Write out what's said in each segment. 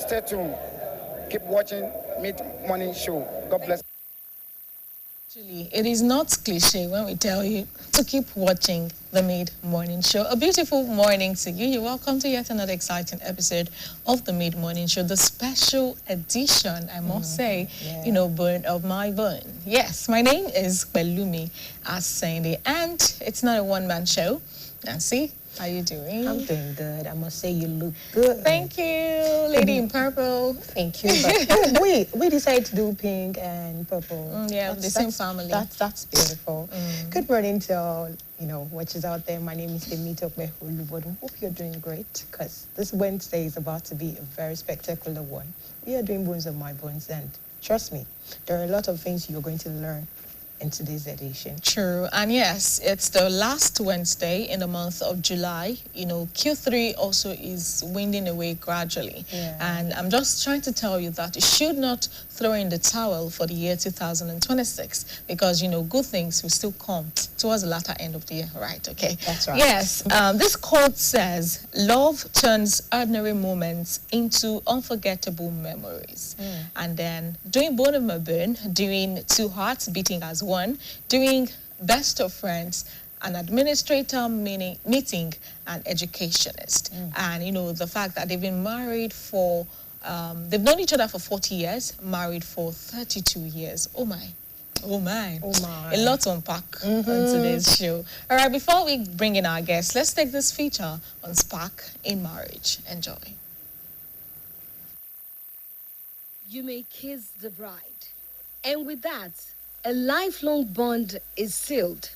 stay tuned. Keep watching Mid Morning Show. God bless. Actually, it is not cliche when we tell you to keep watching the Mid Morning Show. A beautiful morning to you. You're welcome to yet another exciting episode of the Mid Morning Show, the special edition, I must say, Burn of My Burn. Yes, my name is Belumi Asende, and it's not a one-man show. Nancy, how you doing? I'm doing good. I must say you look good. Thank you, lady in purple. Thank you. But we decided to do pink and purple. The same family. That's beautiful. Good morning to all, watchers out there. My name is Demito Behulu. Hope you're doing great, because this Wednesday is about to be a very spectacular one. We are doing Bones of My Bones, and trust me, there are a lot of things you're going to learn in today's edition. True. And yes, it's the last Wednesday in the month of July. Q3 also is winding away gradually. Yeah. And I'm just trying to tell you that you should not throw in the towel for the year 2026, because, good things will still come towards the latter end of the year, right? Okay. That's right. Yes. This quote says, love turns ordinary moments into unforgettable memories. And then doing Bone of My Burn, doing Two Hearts Beating as One, doing Best of Friends, an administrator meeting an educationist. And, the fact that they've been married for, they've known each other for 40 years, married for 32 years. Oh my. A lot to unpack on today's show. All right, before we bring in our guests, let's take this feature on Spark in Marriage. Enjoy. You may kiss the bride. And with that, a lifelong bond is sealed.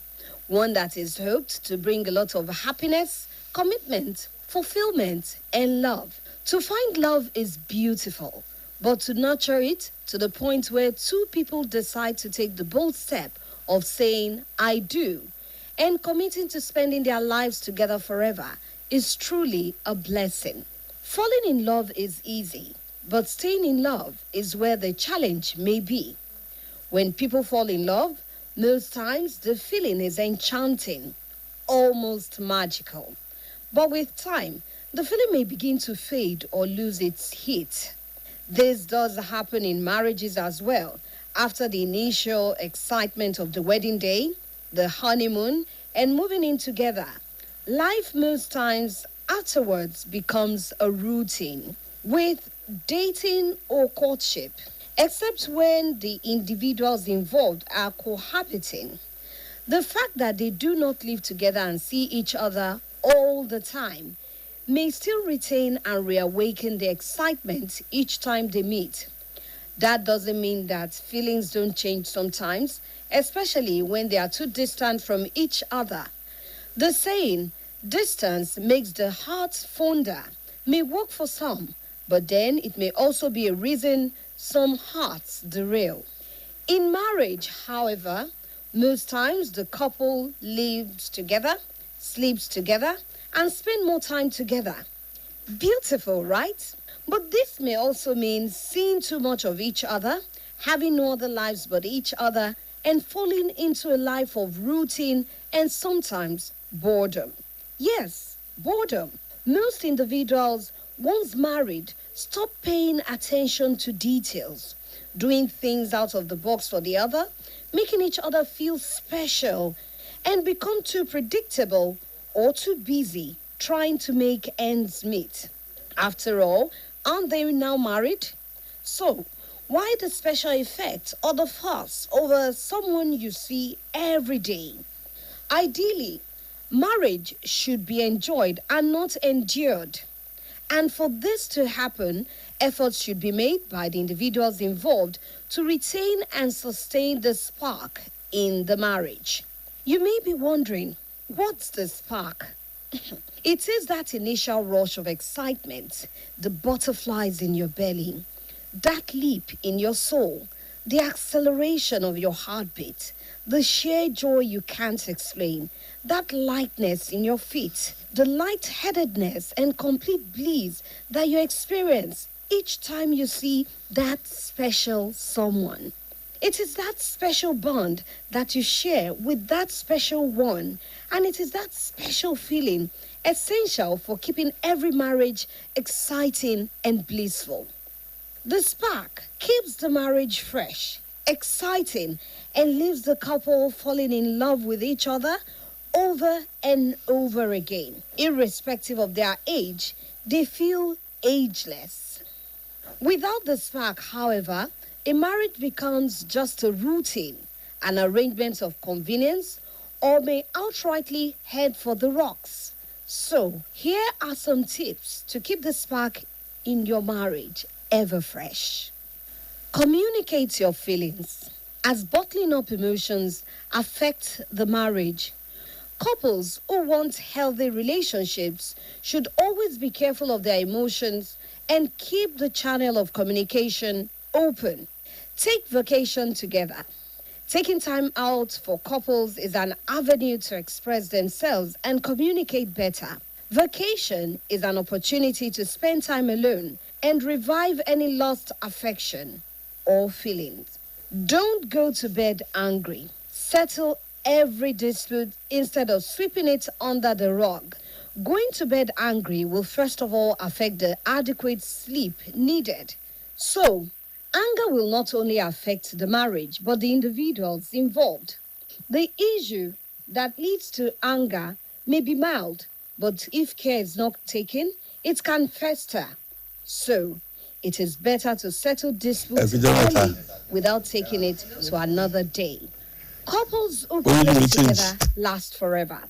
One that is hoped to bring a lot of happiness, commitment, fulfillment, and love. To find love is beautiful, but to nurture it to the point where two people decide to take the bold step of saying, I do, and committing to spending their lives together forever is truly a blessing. Falling in love is easy, but staying in love is where the challenge may be. When people fall in love, most times the feeling is enchanting, almost magical. But with time, the feeling may begin to fade or lose its heat. This does happen in marriages as well. After the initial excitement of the wedding day, the honeymoon, and moving in together, life most times afterwards becomes a routine with dating or courtship, except when the individuals involved are cohabiting. The fact that they do not live together and see each other all the time may still retain and reawaken the excitement each time they meet. That doesn't mean that feelings don't change sometimes, especially when they are too distant from each other. The saying, distance makes the heart fonder, may work for some, but then it may also be a reason some hearts derail. In marriage, however, most times the couple lives together, sleeps together, and spend more time together. Beautiful, right? But this may also mean seeing too much of each other, having no other lives but each other, and falling into a life of routine and sometimes boredom. Yes, boredom. Most individuals, once married, stop paying attention to details, doing things out of the box for the other, making each other feel special, and become too predictable or too busy trying to make ends meet. After all, aren't they now married? So, why the special effect or the fuss over someone you see every day? Ideally, marriage should be enjoyed and not endured. And for this to happen, efforts should be made by the individuals involved to retain and sustain the spark in the marriage. You may be wondering, what's the spark? It is that initial rush of excitement, the butterflies in your belly, that leap in your soul, the acceleration of your heartbeat, the sheer joy you can't explain, that lightness in your feet, the lightheadedness and complete bliss that you experience each time you see that special someone. It is that special bond that you share with that special one, and it is that special feeling essential for keeping every marriage exciting and blissful. The spark keeps the marriage fresh, exciting, and leaves the couple falling in love with each other over and over again. Irrespective of their age, they feel ageless. Without the spark, however, a marriage becomes just a routine, an arrangement of convenience, or may outrightly head for the rocks. So, here are some tips to keep the spark in your marriage ever fresh. Communicate your feelings, as bottling up emotions affect the marriage. Couples who want healthy relationships should always be careful of their emotions and keep the channel of communication open. Take vacation together. Taking time out for couples is an avenue to express themselves and communicate better. Vacation is an opportunity to spend time alone and revive any lost affection or feelings. Don't go to bed angry. Settle every dispute instead of sweeping it under the rug. Going to bed angry will first of all affect the adequate sleep needed. So, anger will not only affect the marriage, but the individuals involved. The issue that leads to anger may be mild, but if care is not taken, it can fester. So, it is better to settle disputes early without taking it to another day. Couples who play together last forever.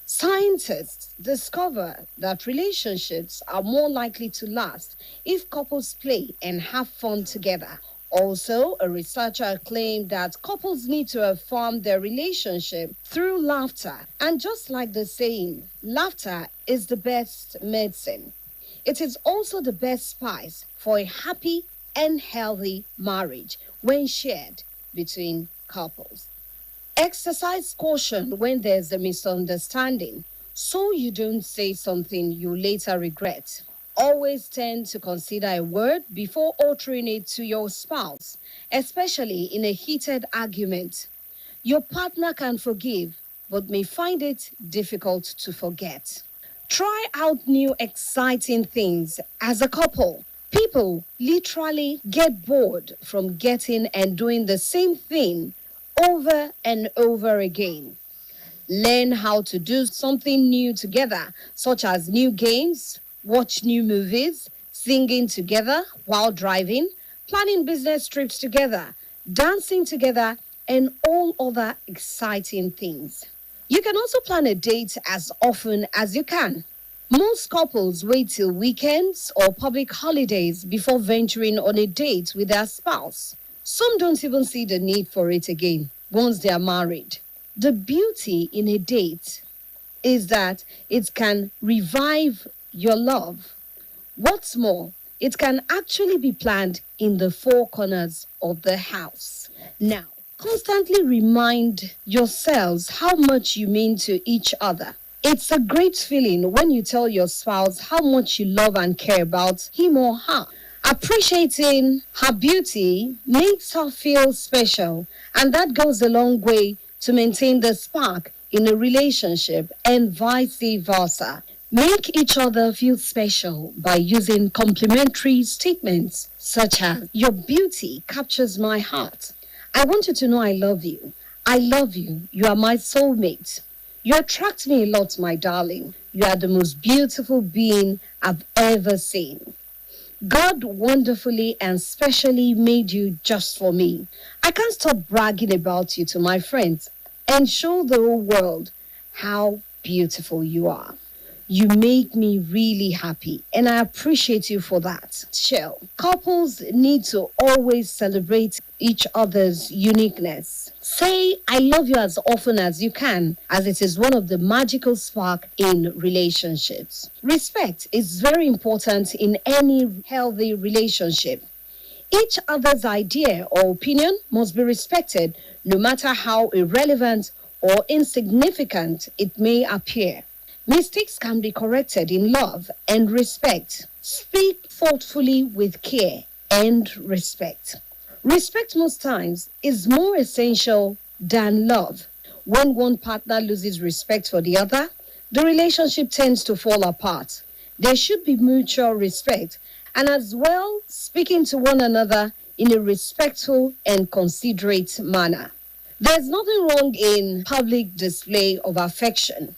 Scientists discover that relationships are more likely to last if couples play and have fun together. Also, a researcher claimed that couples need to affirm their relationship through laughter. And just like the saying, laughter is the best medicine. It is also the best spice for a happy and healthy marriage when shared between couples. Exercise caution when there's a misunderstanding, so you don't say something you later regret. Always tend to consider a word before uttering it to your spouse, especially in a heated argument. Your partner can forgive, but may find it difficult to forget. Try out new exciting things as a couple. People literally get bored from getting and doing the same thing over and over again. Learn how to do something new together, such as new games, watch new movies, singing together while driving, planning business trips together, dancing together, and all other exciting things. You can also plan a date as often as you can. Most couples wait till weekends or public holidays before venturing on a date with their spouse. Some don't even see the need for it again once they are married. The beauty in a date is that it can revive your love. What's more, it can actually be planned in the four corners of the house. Now, constantly remind yourselves how much you mean to each other. It's a great feeling when you tell your spouse how much you love and care about him or her. Appreciating her beauty makes her feel special, and that goes a long way to maintain the spark in a relationship and vice versa. Make each other feel special by using complimentary statements such as, "Your beauty captures my heart. I want you to know I love you. I love you. You are my soulmate. You attract me a lot, my darling. You are the most beautiful being I've ever seen. God wonderfully and specially made you just for me. I can't stop bragging about you to my friends and show the whole world how beautiful you are. You make me really happy, and I appreciate you for that." Shell. Couples need to always celebrate each other's uniqueness. Say, "I love you" as often as you can, as it is one of the magical spark in relationships. Respect is very important in any healthy relationship. Each other's idea or opinion must be respected, no matter how irrelevant or insignificant it may appear. Mistakes can be corrected in love and respect. Speak thoughtfully with care and respect. Respect most times is more essential than love. When one partner loses respect for the other, the relationship tends to fall apart. There should be mutual respect, and as well speaking to one another in a respectful and considerate manner. There's nothing wrong in public display of affection.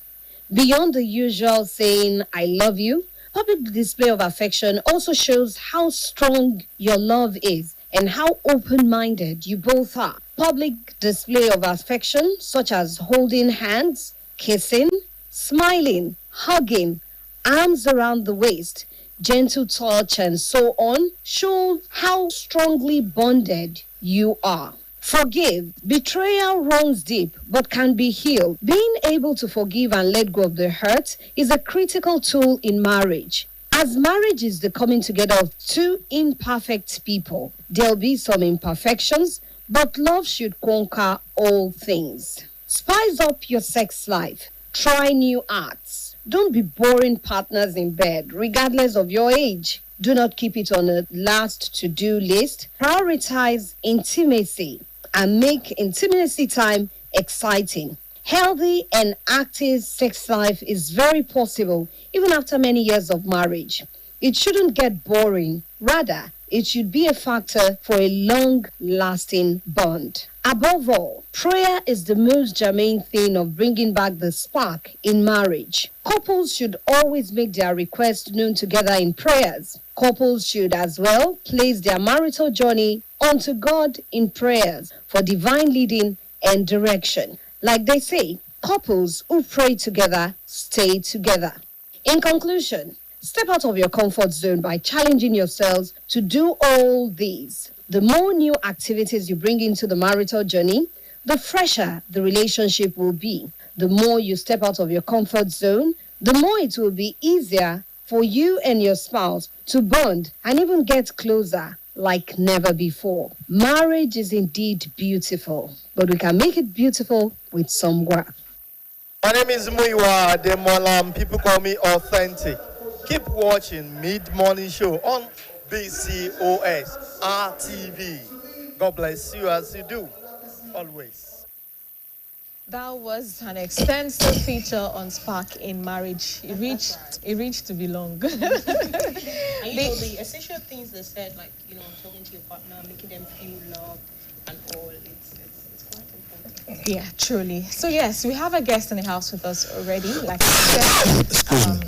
Beyond the usual saying, I love you, public display of affection also shows how strong your love is and how open-minded you both are. Public display of affection, such as holding hands, kissing, smiling, hugging, arms around the waist, gentle touch, and so on, show how strongly bonded you are. Forgive. Betrayal runs deep but can be healed. Being able to forgive and let go of the hurt is a critical tool in marriage. As marriage is the coming together of two imperfect people, there'll be some imperfections, but love should conquer all things. Spice up your sex life. Try new arts. Don't be boring partners in bed, regardless of your age. Do not keep it on a last to-do list. Prioritize intimacy and make intimacy time exciting. Healthy and active sex life is very possible even after many years of marriage. It shouldn't get boring. Rather, it should be a factor for a long-lasting bond. Above all, prayer is the most germane thing of bringing back the spark in marriage. Couples should always make their requests known together in prayers. Couples should as well place their marital journey unto God in prayers for divine leading and direction. Like they say, couples who pray together stay together. In conclusion, step out of your comfort zone by challenging yourselves to do all these. The more new activities you bring into the marital journey, the fresher the relationship will be. The more you step out of your comfort zone, the more it will be easier for you and your spouse to bond and even get closer like never before. Marriage is indeed beautiful, but we can make it beautiful with some work. My name is Muiwa Demolam. People call me Authentic. Keep watching Mid-Morning Show on BCOS RTV. God bless you as you do, always. That was an extensive feature on Spark in Marriage. It reached to be long. And the essential things they said, like, talking to your partner, making them feel loved and all, it's quite important. Yeah, truly. So yes, we have a guest in the house with us already. Like I said,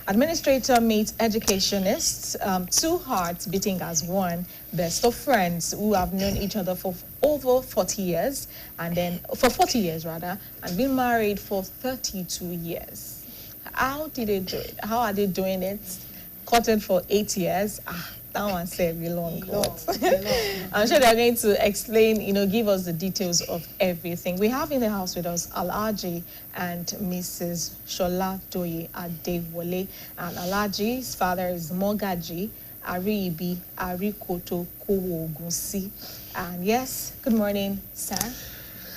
administrator meets educationists, two hearts beating as one, best of friends who have known each other for over 40 years, and been married for 32 years. How did they do it? How are they doing it? Courted for 8 years. That one said be long. I'm sure they're going to explain, give us the details of everything. We have in the house with us Alhaji and Mrs. Shola Doye Adewole. And Alhaji's father is Mogaji Aribi Arikoto Kowogunsi. And yes, good morning, sir.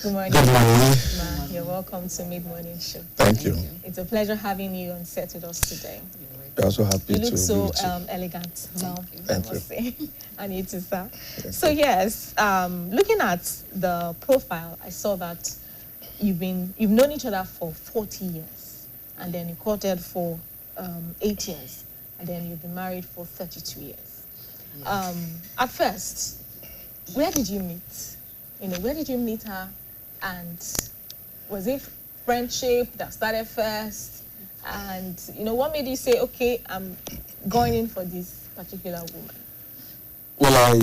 Good morning. Good morning. Ma, you're welcome to Mid-Morning Show. Thank you. It's a pleasure having you on set with us today. We're also happy You to look so be with elegant now. Thank I must say. I need to, sir. Thank So yes, looking at the profile, I saw that you've known each other for 40 years, and then you courted for 8 years, and then you've been married for 32 years. At first, where did you meet? Where did you meet her? And was it friendship that started first? And, what made you say, okay, I'm going in for this particular woman? Well,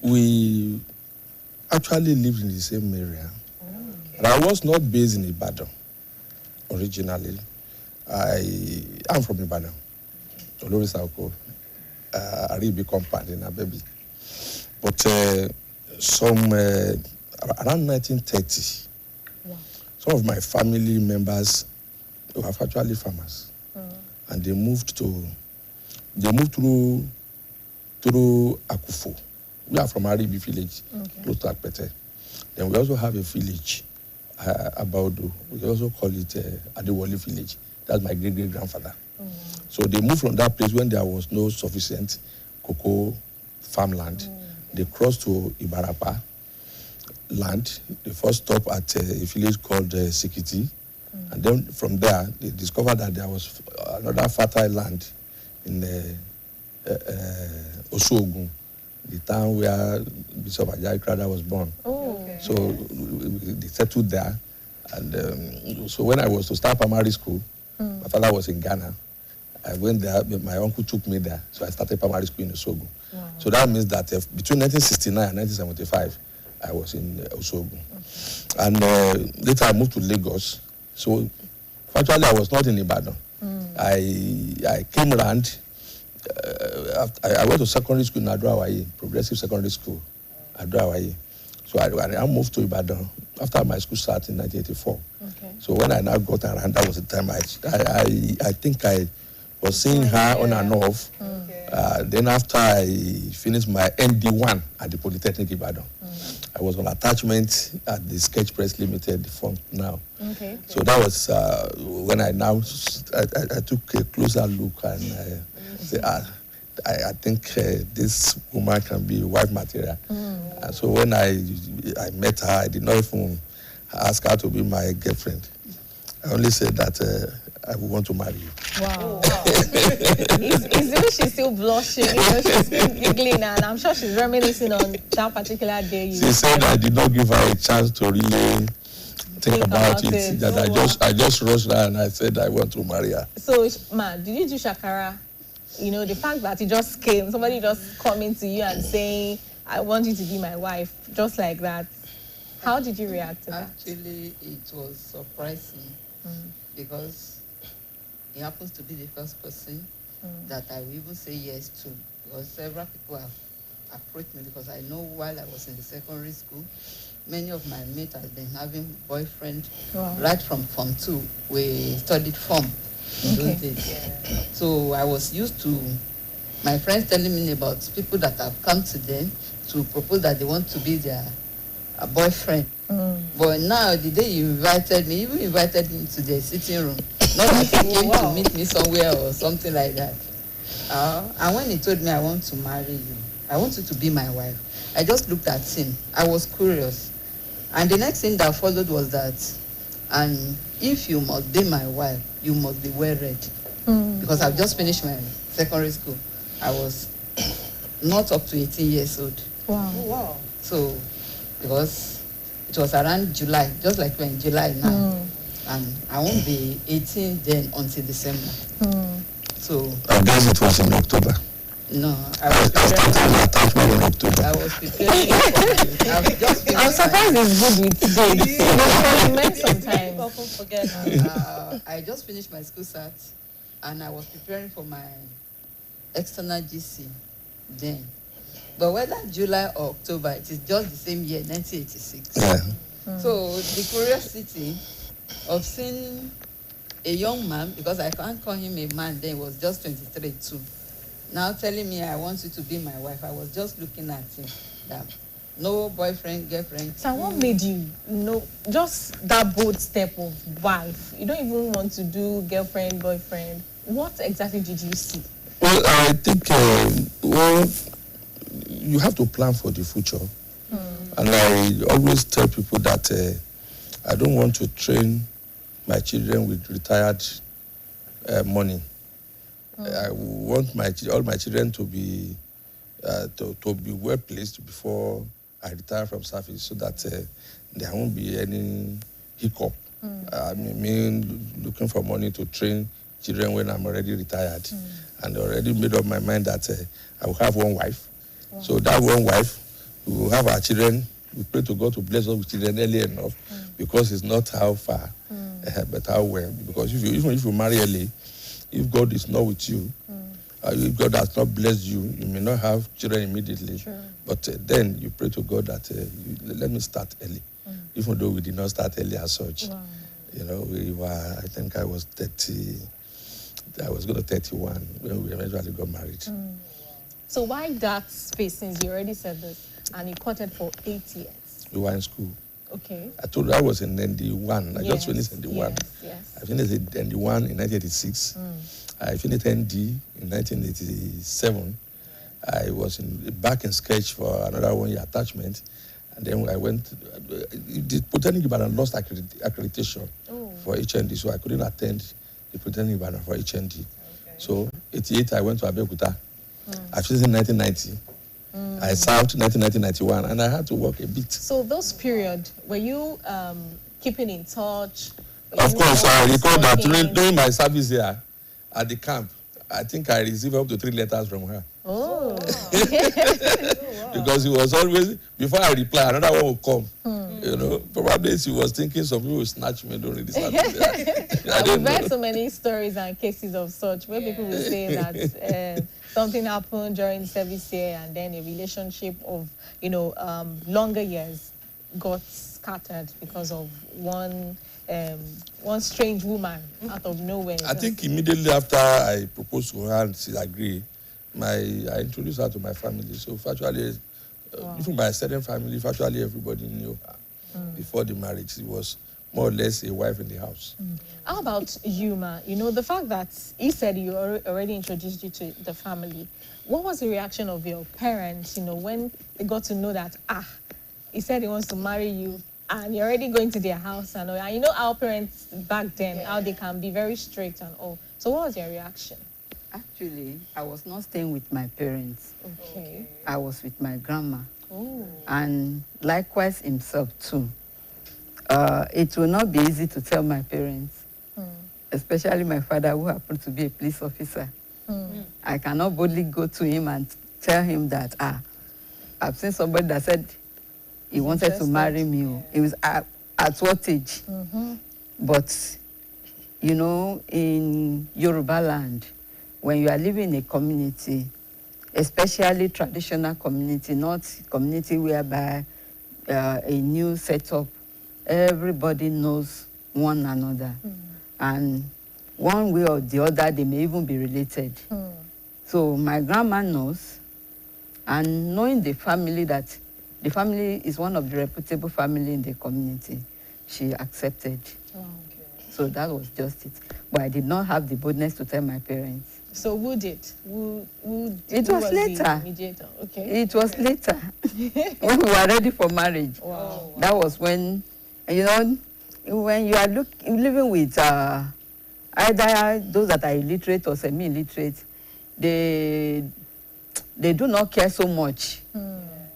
we actually lived in the same area. And I was not based in Ibadan originally. I'm from Ibadan, Olori Sauko, Aribi compound in Abebi. But around 1930, some of my family members were actually farmers, and they moved through Akufo. We are from Aribi village, close to Akpete. Then we also have a village, Abaudo. We also call it Adewole village. That's my great-great-grandfather. So they moved from that place when there was no sufficient cocoa farmland. They crossed to Ibarapa land. They first stopped at a village called Sikiti. And then from there, they discovered that there was another fertile land in Osogun, the town where Bishop Ajayi Crowther was born. So they settled there. And so when I was to start primary school, my father was in Ghana. I went there, my uncle took me there. So I started primary school in Osogun. So that means that between 1969 and 1975, I was in Osogun. And later I moved to Lagos. So actually I was not in Ibadan. I came around. I went to secondary school in Adro-Awaye, progressive secondary school, Adro-Awaye. So I moved to Ibadan after my school started in 1984. So when I now got around, that was the time I think I was seeing her on and off. Then after I finished my ND1 at the Polytechnic Ibadan, I was on attachment at the Sketch Press Limited, the firm now. So that was when I took a closer look and said, I think this woman can be wife material. And so when I met her, I did not even ask her to be my girlfriend. I only said that I would want to marry you. Wow. Is she's still blushing? You know, she's still giggling, and I'm sure she's reminiscing on that particular day. She said I did not give her a chance to really think about it. That I just rushed her and I said I want to marry her. So, did you do shakara? You know, the fact that it just came, somebody just coming to you and saying, I want you to be my wife, just like that. How did you react to that? Actually, it was surprising because he happens to be the first person that I will even say yes to, because several people have approached me, because I know while I was in the secondary school, many of my mates have been having boyfriend right from Form 2. We studied Form in those days. So I was used to my friends telling me about people that have come to them to propose that they want to be their boyfriend. But now, the day you invited me, even invited me to the sitting room, not that he came to meet me somewhere or something like that. And when he told me, I want to marry you, I want you to be my wife, I just looked at him. I was curious. And the next thing that followed was that, and if you must be my wife, you must be well read. Because I've just finished my secondary school. I was not up to 18 years old. Wow. So, because it was around July, just like we're in July now. And I won't be 18 then until December. So I guess it was in October. No, I was preparing. In October. I was preparing. I'm surprised it's good with dates. Because it meant sometimes. People often forget. I just finished my school cert, and I was preparing for my external GC then. But whether July or October, it is just the same year, 1986. So the curiosity of seeing a young man, because I can't call him a man then, was just 23 too. Now telling me I want you to be my wife, I was just looking at him. That no boyfriend, girlfriend. So what made you just that bold step of wife? You don't even want to do girlfriend, boyfriend. What exactly did you see? Well, I think you have to plan for the future. And I always tell people that I don't want to train my children with retired money. I want all my children to be well placed before I retire from service, so that there won't be any hiccup. I mean, looking for money to train children when I'm already retired, and already made up my mind that I will have one wife. So that one wife, we will have our children. We pray to God to bless us with children early enough, because it's not how far, but how well. Because even if you marry early, if God is not with you, if God has not blessed you, you may not have children immediately. Sure. But then you pray to God that let me start early, even though we did not start early as such. Wow. You know, I think I was 30. I was going to 31 when we eventually got married. So why that space, since you already said this, and you courted for 8 years? We were in school. Okay. I told you I was in ND1. I just finished ND1. Yes. I finished ND1 in 1986. I finished ND in 1987. I was back in Sketch for another 1 year attachment. And then I went, the Botanic Ibadan lost accreditation for HND, so I couldn't attend the pretending banner for HND. So 88, I went to Abeokuta. I finished in 1990. I served 1991, and I had to work a bit. So those period, were you keeping in touch? Of course, I recall that during my service here at the camp, I think I received up to 3 letters from her. Oh. Because it was always, before I reply, another one would come. You know, probably she was thinking some people would snatch me during the service. We've heard so many stories and cases of such where people will say that something happened during the service year and then a relationship of, longer years got scattered because of one strange woman out of nowhere. I think immediately after I proposed to her and she agreed, I introduced her to my family. So virtually, even by a certain family, virtually everybody knew her. Before the marriage, she was more or less a wife in the house. How about you, Ma? The fact that he said he already introduced you to the family. What was the reaction of your parents, when they got to know that, he said he wants to marry you, and you're already going to their house and all. And you know our parents back then, how they can be very strict and all. So what was your reaction? Actually, I was not staying with my parents. Okay. I was with my grandma. Oh. And likewise himself too. It will not be easy to tell my parents, especially my father, who happened to be a police officer. I cannot boldly go to him and tell him that, I've seen somebody that said he wanted to marry me. It was at what age? But, in Yoruba land, when you are living in a community, especially traditional community, not community whereby a new setup, everybody knows one another. And one way or the other, they may even be related. So my grandma knows, and knowing the family, that the family is one of the reputable family in the community, she accepted. So that was just it. But I did not have the boldness to tell my parents. So who did? It was later. Okay. It was later, when we were ready for marriage. Wow. That was when, when you are living with either those that are illiterate or semi-illiterate, they do not care so much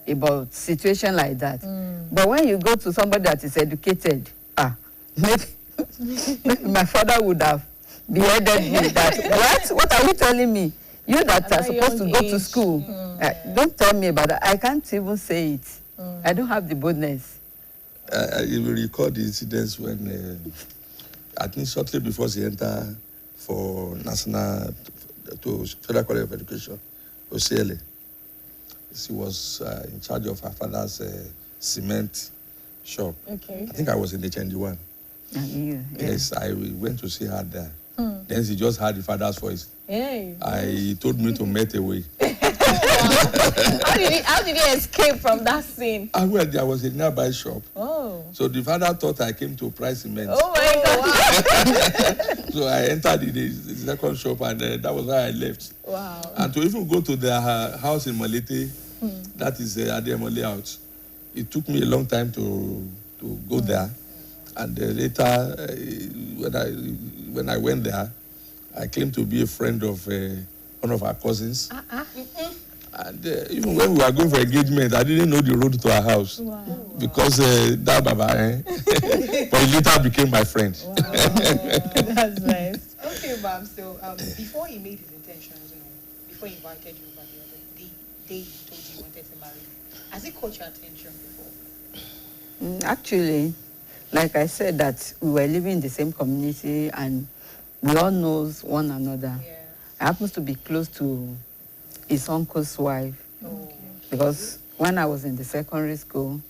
about situation like that. But when you go to somebody that is educated, maybe my father would have beheaded me. That what are you telling me? You that are supposed to go to school, don't tell me about that. I can't even say it. I don't have the boldness. You will recall the incidents when, I think shortly before she entered for to Federal College of Education, OCLA, she was in charge of her father's cement shop. Okay. I think I was in the HND1. Yes, I went to see her there. Then she just heard the father's voice. Hey. He told me to melt away. How did he escape from that scene? Well, there was a nearby shop. Oh. So the father thought I came to price cement. Oh my God. So I entered the second shop, and that was why I left. Wow. And to even go to their house in Malete, that is Ademo layout, it took me a long time to go there. And later, when I went there, I claimed to be a friend of one of our cousins. And even when we were going for engagement, I didn't know the road to our house. Wow. Because that Baba, but he later became my friend. Wow. That's nice. Okay, Bam, so before he made his intentions, before he invited you over the day he told you he wanted to marry you, has it caught your attention before? Actually, like I said, that we were living in the same community and we all know one another. Yeah. I happen to be close to his uncle's wife. Okay. Because when I was in the secondary school,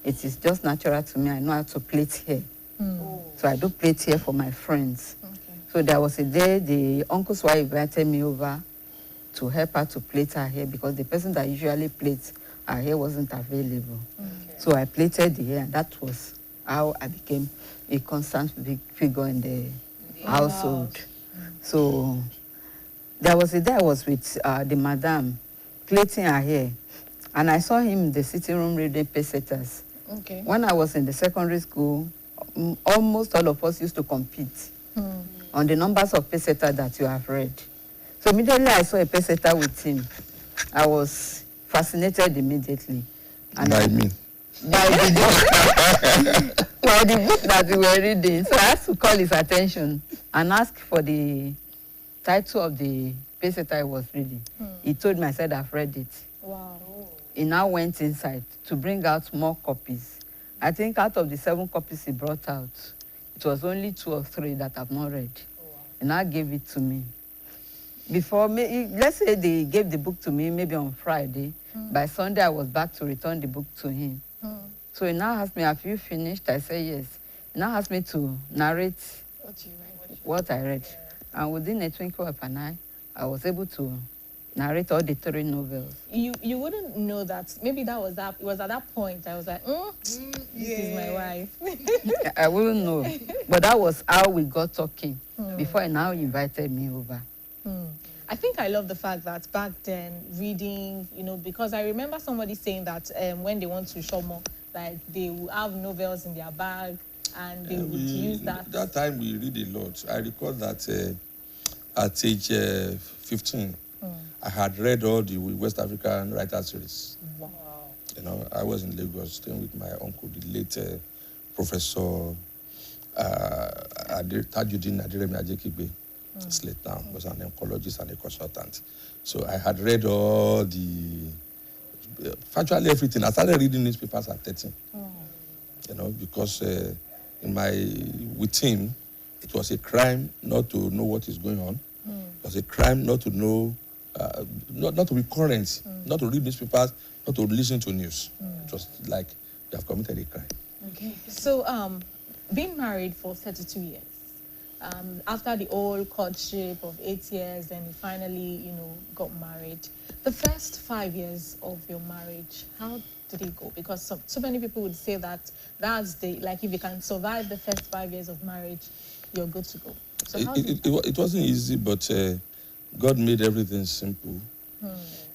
it is just natural to me. I know how to plait hair. So I do plait hair for my friends. Okay. So there was a day the uncle's wife invited me over to help her to plait her hair because the person that usually plaits her hair wasn't available. Okay. So I plaited the hair, and that was how I became a constant big figure in the household. So there was a day I was with the madam plaiting her hair, and I saw him in the sitting room reading pesetas. Okay. When I was in the secondary school, almost all of us used to compete on the numbers of peseta that you have read. So immediately I saw a peseta with him. I was fascinated immediately. And By me. by the book, by the book that we were reading. So I had to call his attention and ask for the title of the peseta I was reading. He told me, I said, I've read it. Wow. He now went inside to bring out more copies. I think out of the 7 copies he brought out, it was only 2 or 3 that I've not read. And I gave it to me. Before, let's say they gave the book to me maybe on Friday. By Sunday, I was back to return the book to him. So he now asked me, have you finished? I said, yes. He now asked me to narrate what I read. And within a twinkle of an eye, I was able to narrate all the 3 novels. You wouldn't know that. Maybe that was that. It was at that point I was like, this is my wife. I wouldn't know. But that was how we got talking before he now invited me over. I think I love the fact that back then reading, because I remember somebody saying that when they want to show more, like they will have novels in their bag and they would use that. That time we read a lot. I recall that at age 15, I had read all the West African writer series. Wow. I was in Lagos staying with my uncle, the late Professor Tajuddin Adiremi Ajekigbe. Slate now, was an oncologist and a consultant. So I had read all the, virtually everything. I started reading newspapers at 13. Because with him, it was a crime not to know what is going on. It was a crime not to know, not to be current, not to read newspapers, not to listen to news. It was like you have committed a crime. Okay. So, being married for 32 years, after the whole courtship of 8 years, then you finally, got married. The first 5 years of your marriage, how did it go? Because so many people would say that that's if you can survive the first 5 years of marriage, you're good to go. So it wasn't easy, but God made everything simple.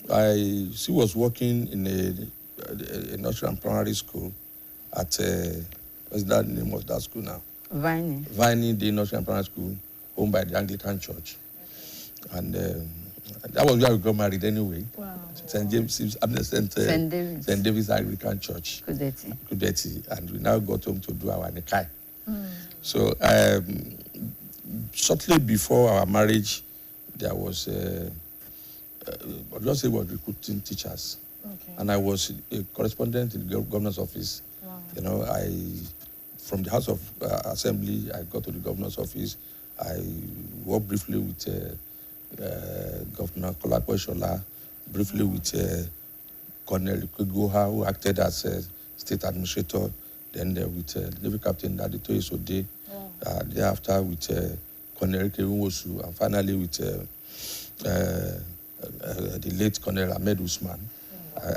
She was working in a nursery and primary school at, what's that name of that school now? Viney, the nursery and primary school, owned by the Anglican Church. And that was where we got married anyway. Wow. St. David's Anglican Church. Kudeti. And we now got home to do our Nikai. So shortly before our marriage, there was, just say was recruiting teachers. Okay. And I was a correspondent in the governor's office. Wow. From the House of Assembly, I got to the governor's office. I worked briefly with Governor Kolapo Shola, briefly with Colonel Kwegoha, who acted as state administrator, then with Navy Captain Adito Isode, thereafter with Colonel Kewinwosu, and finally with the late Colonel Ahmed Usman.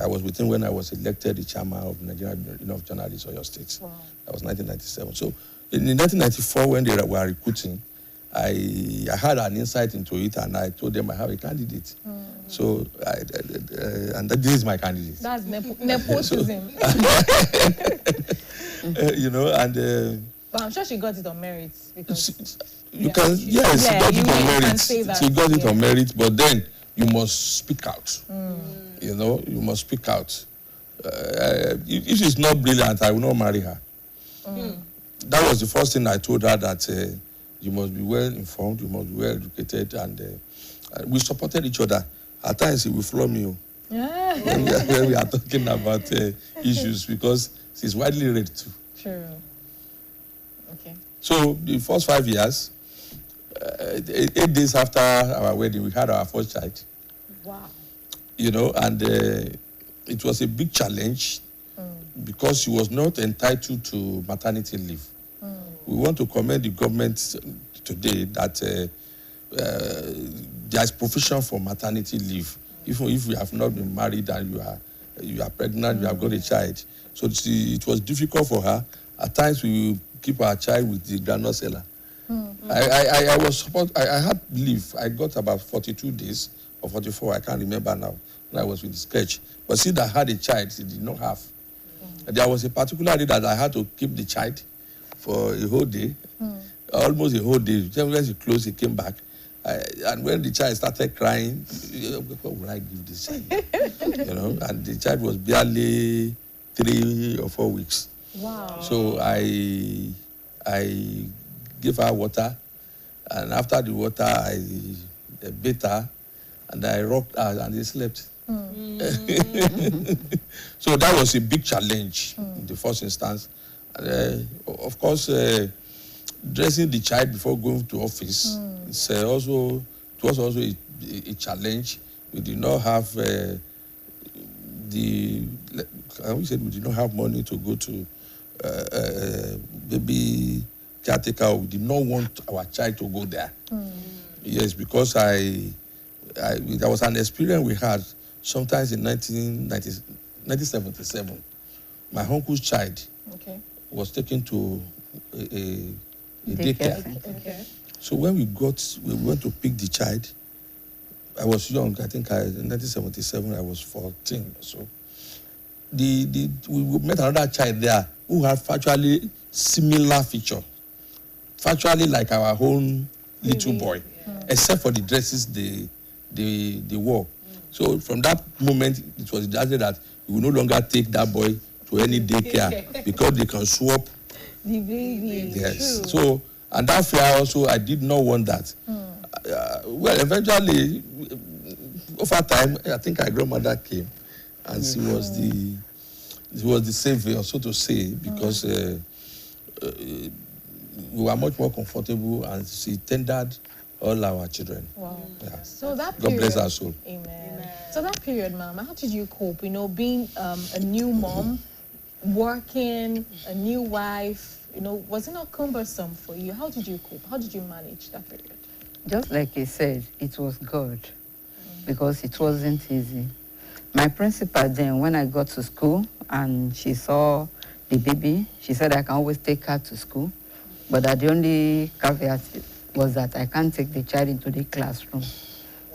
I was with him when I was elected the chairman of Nigerian Union of Journalists of your state. Wow. That was 1997. So in 1994, when they were recruiting, I had an insight into it, and I told them I have a candidate. So, and this is my candidate. That's nepotism. But I'm sure she got it on merit. Because she got it on merit. She got it on merit, but then you must speak out. You must speak out. If she's not brilliant, I will not marry her. That was the first thing I told her, that you must be well informed, you must be well educated, and we supported each other. At times, he will floor me when we are talking about issues, because she's widely read too. True. Okay. So the first 5 years, 8 days after our wedding, we had our first child. Wow. And it was a big challenge because she was not entitled to maternity leave. We want to commend the government today that there is provision for maternity leave, even if you have not been married and you are pregnant, you have got a child. So it was difficult for her. At times we keep our child with the granola seller. I had leave. I got about 42 days or 44, I can't remember now, when I was with the sketch. But see, that had a child, she did not have. There was a particular day that I had to keep the child for a whole day, almost a whole day. Then when she closed, he came back. And when the child started crying, what would I give this child? And the child was barely 3 or 4 weeks. Wow. So I gave her water, and after the water, I bathed her, and I rocked her, and they slept. So that was a big challenge in the first instance. Of course, dressing the child before going to office is it was also a challenge. We did not have we did not have money to go to baby caretaker. We did not want our child to go there. Yes, because there was an experience we had sometimes in 1977. My uncle's child was taken to a daycare. Okay. So when we went to pick the child. I was young. I think in 1977 I was 14. So we met another child there who had factually similar feature, factually like our own little boy, except for the dresses they wore. So from that moment, it was decided that we will no longer take that boy to any daycare because they can swap the baby. Yes. True. So, and that fear also, I did not want that. Well, eventually, over time, I think our grandmother came, and she was the savior, so to say, because we were much more comfortable, and she tended all our children. Wow. Yeah. So that God period, bless her soul. Amen. So that period, Mom, how did you cope? Being a new mom, working, a new wife. Was it not cumbersome for you? How did you cope? How did you manage that period? Just like he said, it was God, because it wasn't easy. My principal then, when I got to school and she saw the baby, she said I can always take her to school, but that the only caveat was that I can't take the child into the classroom.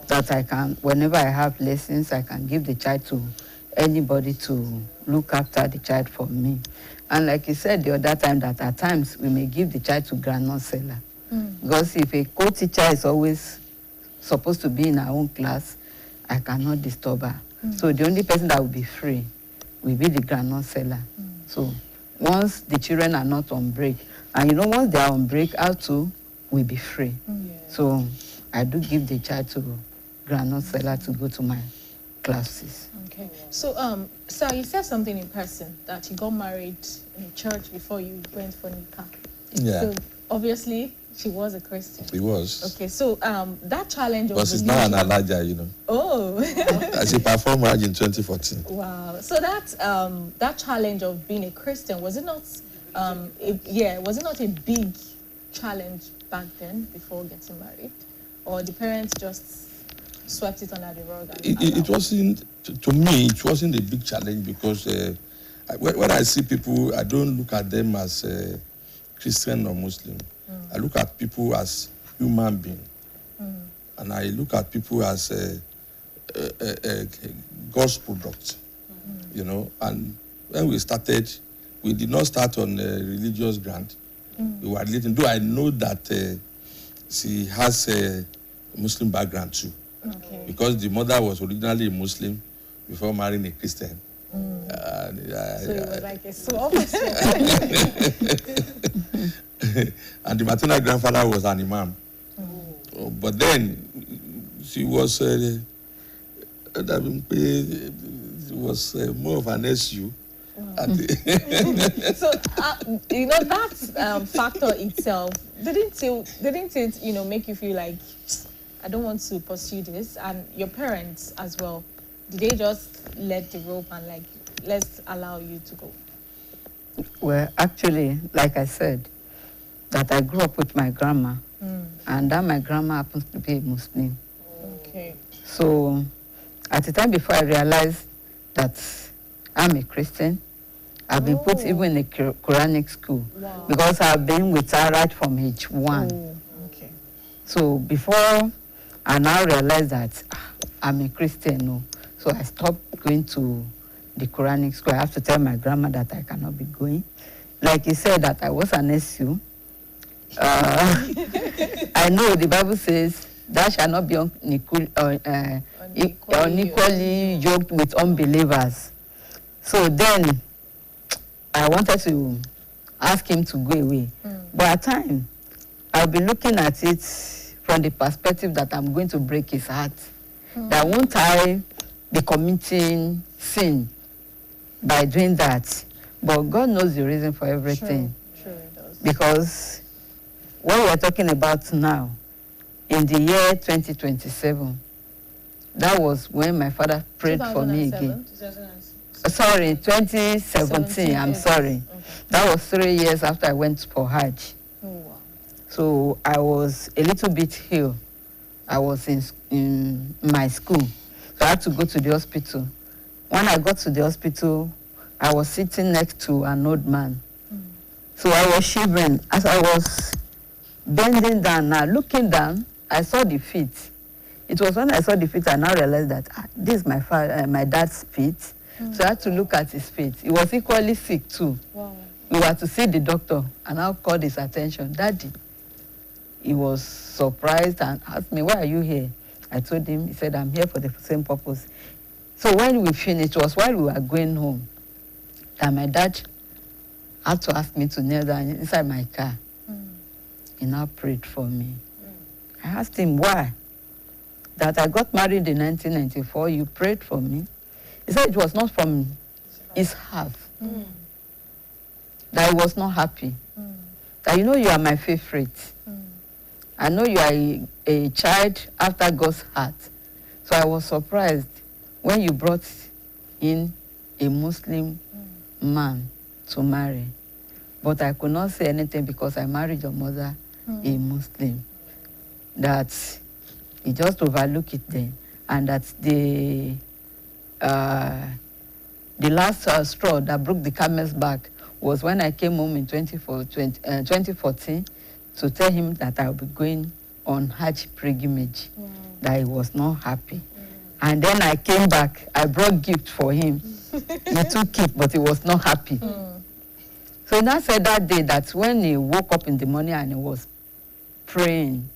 That I can, whenever I have lessons, I can give the child to anybody to look after the child for me. And like he said the other time, that at times we may give the child to granola seller. Because if a co-teacher is always supposed to be in our own class, I cannot disturb her. So the only person that will be free will be the granola seller. So once the children are not on break, and once they are on break, our two will be free. So I do give the child to granola seller to go to my classes. Okay. So, sir, you said something in person that you got married in church before you went for Nikah. Yeah. So, obviously, she was a Christian. He was. Okay, so that challenge of But she's now an Alaja, Oh. She performed marriage in 2014. Wow. So that challenge of being a Christian, was it not was it not a big challenge back then before getting married? Or the parents just swept it under the rug? It wasn't, to me, it wasn't a big challenge because when I see people, I don't look at them as Christian or Muslim. I look at people as human beings. And I look at people as God's product, And when we started, we did not start on a religious ground. We were relating, though I know that she has a Muslim background too. Okay. Because the mother was originally a Muslim before marrying a Christian. So it was like a swap. And the maternal grandfather was an imam. But then she was more of an SU. So that factor itself didn't it make you feel like I don't want to pursue this? And your parents as well, did they just let the rope and let's allow you to go? Well, actually, like I said, that I grew up with my grandma, and that my grandma happens to be a Muslim. Okay. So at the time before I realized that I'm a Christian, I've been put even in a Quranic school. Wow. Because I've been with her right from age 1. Oh, okay. So before I now realized that I'm a Christian, so I stopped going to the Quranic school. I have to tell my grandma that I cannot be going. like he said that I was an SU. I know the Bible says thou shalt not be unequally yoked with unbelievers. So then I wanted to ask him to go away. But at times, I'll be looking at it from the perspective that I'm going to break his heart. That won't I be committing sin by doing that? But God knows the reason for everything. Sure, it does. Because what we're talking about now, in the year 2027, that was when my father prayed for me again. 2007? Sorry, 2017, I'm sorry. Okay. That was 3 years after I went for Hajj. Oh, wow. So I was a little bit ill. I was in my school. So I had to go to the hospital. When I got to the hospital, I was sitting next to an old man. So I was shivering. As I was bending down, now looking down, I saw the feet. It was when I saw the feet, I now realized that this is my dad's feet. So I had to look at his feet. He was equally sick too. Wow. We were to see the doctor, and I called his attention. Daddy. He was surprised and asked me, why are you here? I told him. He said, I'm here for the same purpose. So when we finished, it was while we were going home that my dad had to ask me to kneel down inside my car. He now prayed for me. I asked him, why? That I got married in 1994, you prayed for me. He said it was not from his heart. That he was not happy. That you know you are my favorite. I know you are a child after God's heart. So I was surprised when you brought in a Muslim man to marry. But I could not say anything because I married your mother, a Muslim. That he just overlooked it then. And that the last straw that broke the camel's back was when I came home in 2014 to tell him that I would be going on Hajj pilgrimage, that he was not happy. And then I came back, I brought gift for him. He took it, but he was not happy. So he now said that day that when he woke up in the morning and he was praying,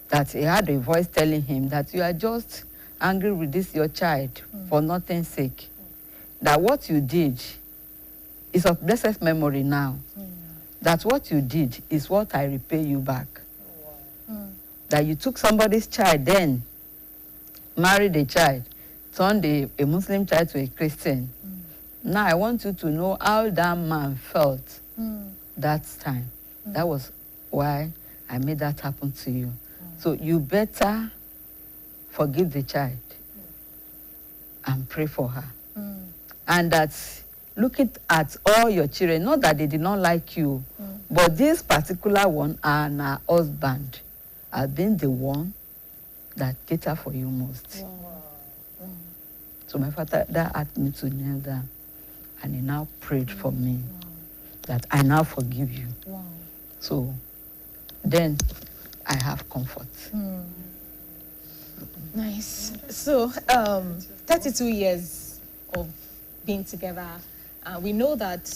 that he had a voice telling him that you are just angry with this your child for nothing's sake. That what you did is of blessed memory now. That what you did is what I repay you back. That you took somebody's child then, married a child, turned a Muslim child to a Christian. Now I want you to know how that man felt that time. That was why I made that happen to you. So you better forgive the child and pray for her. And that's looking at all your children, not that they did not like you, but this particular one and her husband have been the one that cater for you most. So my father that asked me to kneel down, and he now prayed for me that I now forgive you. So then I have comfort. Nice. So 32 years of being together. We know that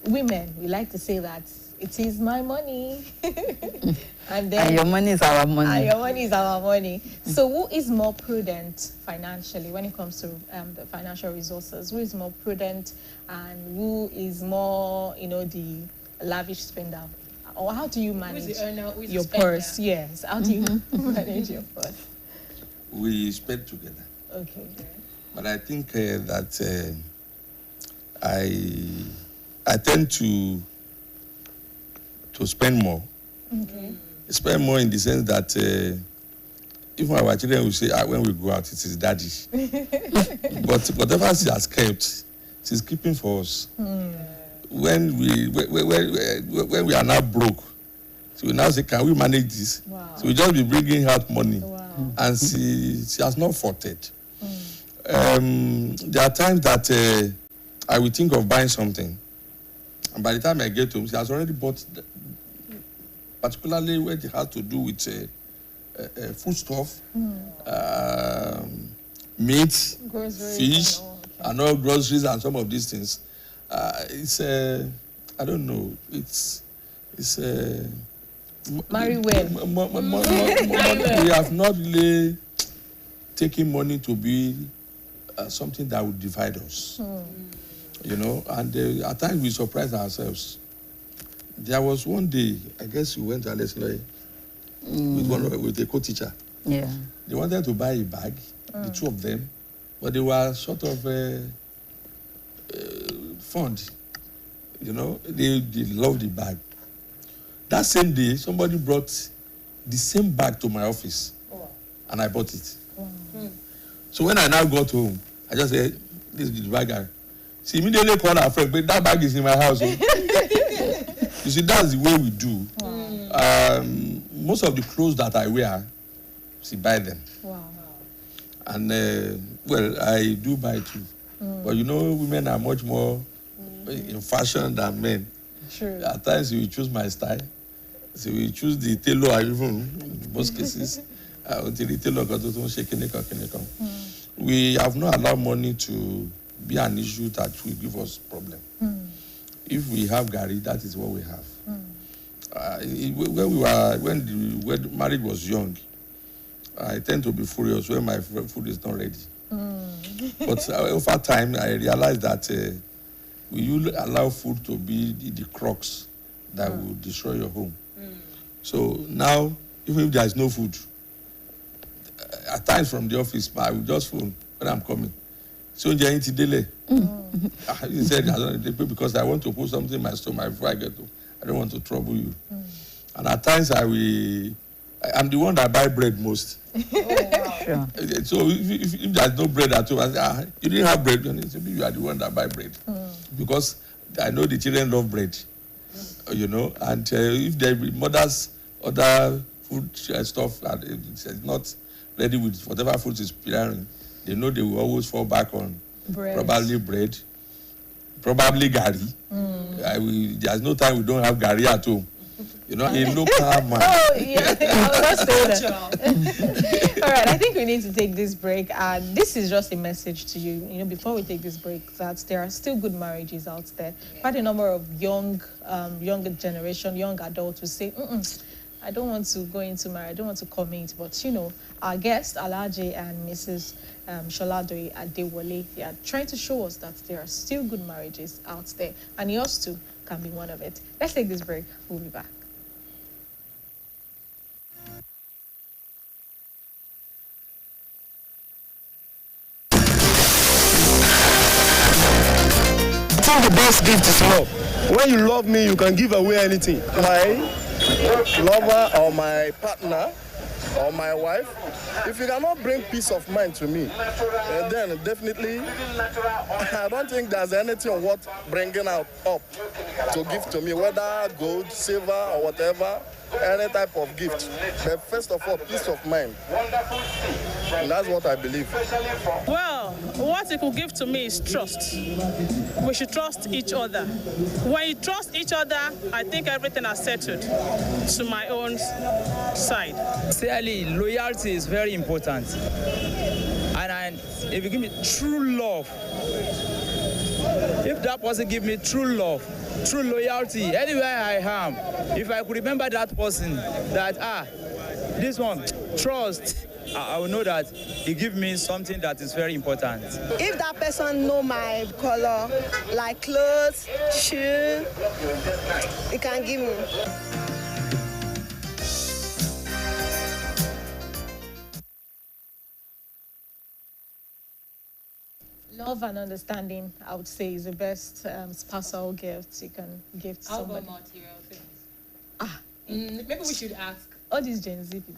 women, we like to say that it is my money. and your money is our money. And your money is our money. So who is more prudent financially when it comes to the financial resources? Who is more prudent and who is more, the lavish spender? Or how do you manage Who is the earner, who is the your spender? purse? Yes. How do you manage your purse? We spend together. Okay. But I think that I tend to spend more. Okay. Spend more in the sense that even our children will say, when we go out, it is daddy. But whatever she has kept, she's keeping for us. When we are now broke, so we now say, can we manage this? Wow. So we just be bringing out money. Wow. And she has not fought it. There are times that I will think of buying something, and by the time I get home, she has already bought, particularly when it has to do with food stuff, meat, Groceries fish, and all, okay. and all groceries and some of these things. It's I don't know. It's Marry well. We have not really taken money to be something that would divide us. You know, and at times we surprise ourselves. There was one day, I guess we went to Alesloy with a co-teacher. Yeah. They wanted to buy a bag, the two of them, but they were sort of fond. You know, they loved the bag. That same day, somebody brought the same bag to my office, and I bought it. So when I now got home, I just said, "This is the bag." She immediately called her friend, but that bag is in my house. You see, that's the way we do. Most of the clothes that I wear, she buy them. Wow. And well, I do buy too. But you know, women are much more in fashion than men. True. At times, you choose my style. So we choose the tailor, even in most cases, until the tailor got to shaking it. We have not allowed money to be an issue that will give us problem. If we have Gary, that is what we have. When the marriage was young, I tend to be furious when my food is not ready. But over time, I realized that we will allow food to be the crux that will destroy your home. So now, even if there is no food, at times from the office, I will just phone when I'm coming. So he said, because I want to put something in my stomach before I get home. I don't want to trouble you. And at times I'm the one that buy bread most. Sure. So if there's no bread at home, I say, you didn't have bread, you are the one that buy bread. Because I know the children love bread. You know, and if the mother's other food stuff is not ready with whatever food is preparing, they know they will always fall back on probably bread, probably gari. There's no time we don't have gari at home. You know, a local man. Oh, yeah. Let's say that. All right, I think we need to take this break. And this is just a message to you, before we take this break, that there are still good marriages out there. Quite a number of younger generation, young adults who say, I don't want to go into marriage, I don't want to commit. But, our guests, Alhaji and Mrs. Sholadori Adewale, they are trying to show us that there are still good marriages out there. And yours too can be one of it. Let's take this break. We'll be back. I think the best gift is love. When you love me, you can give away anything. My lover or my partner or my wife, if you cannot bring peace of mind to me, then definitely I don't think there's anything worth bringing up to give to me, whether gold, silver, or whatever, any type of gift. But first of all, peace of mind. And that's what I believe. Well, what it could give to me is trust. We should trust each other. When you trust each other, I think everything is settled to my own side. Clearly, loyalty is very important. And if you give me true love, if that person give me true love, true loyalty, anywhere I am, if I could remember that person, that, this one, trust, I will know that he give me something that is very important. If that person know my color, like clothes, shoe, he can give me. Love and understanding, I would say, is the best spousal gift you can give to somebody. How about material things? Maybe we should ask. All these Gen Z people.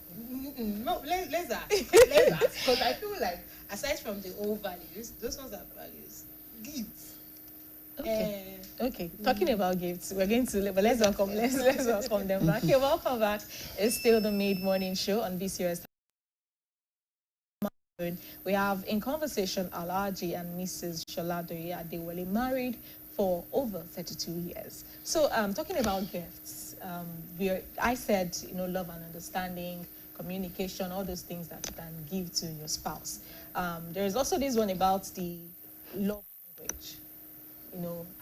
No, let's ask. Let's ask. Because I feel like, aside from the old values, those ones are values. Gifts. Okay. Talking about gifts, we're going to, but let's welcome them back. Okay, welcome back. It's still the Mid-Morning Show on BCOS. We have in conversation Alhaji and Mrs. Sholadori Adewale, married for over 32 years. So, talking about gifts, I said, love and understanding, communication, all those things that you can give to your spouse. There is also this one about the love language.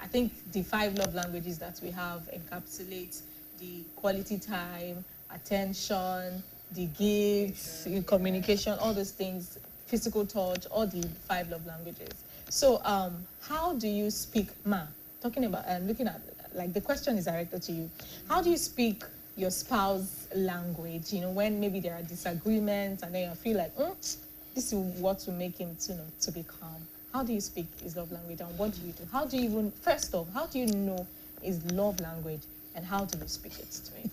I think the 5 love languages that we have encapsulate the quality time, attention, the gifts, communication, all those things, physical touch, all the 5 love languages. So how do you speak, talking about and looking at, like, the question is directed to you. How do you speak your spouse language, when maybe there are disagreements and then you feel like, this is what will make him to be calm? How do you speak his love language, and what do you do? How do you even, first off, how do you know his love language, and how do you speak it to him?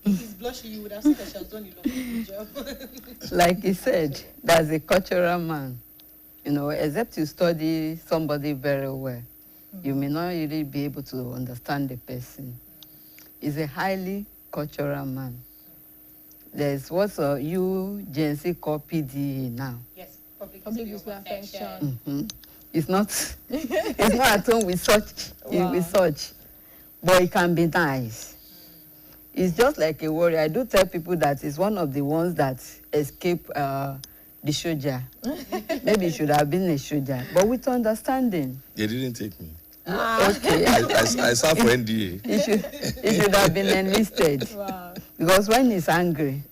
If he's blushing, you would have said that she has done a lovely job. Like he said, that's a cultural man. Except you study somebody very well, you may not really be able to understand the person. He's a highly cultural man. There's what you Gen Z call PDA now. Yes, public display of affection. It's not at home with such, but it can be nice. It's just like a warrior. I do tell people that it's one of the ones that escape the soldier. Maybe it should have been a soldier, but with understanding. They didn't take me. Okay. I served for NDA. It should have been enlisted. Wow. Because when he's angry,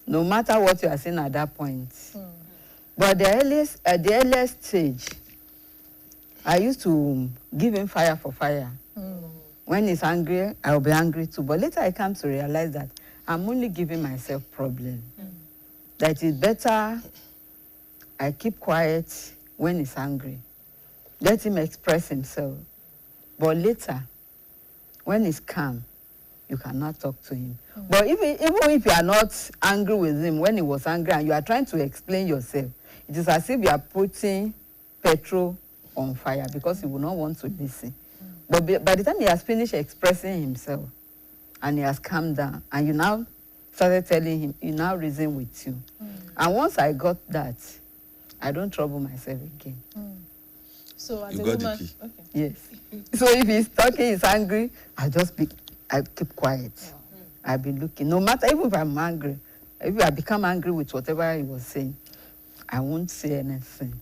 no matter what you are saying at that point. But at the earliest stage, I used to give him fire for fire. When he's angry, I'll be angry too. But later I come to realize that I'm only giving myself problem. That it's better I keep quiet when he's angry. Let him express himself. But later, when he's calm, you cannot talk to him. But even if you are not angry with him, when he was angry and you are trying to explain yourself, it is as if you are putting petrol on fire because he will not want to listen. But by the time he has finished expressing himself and he has calmed down, and you now started telling him, he now reason with you. And once I got that, I don't trouble myself again. So as you a got woman, the key. okay. Yes. So if he's talking, he's angry, I keep quiet. I'll be looking. No matter, even if I'm angry, if I become angry with whatever he was saying, I won't say anything.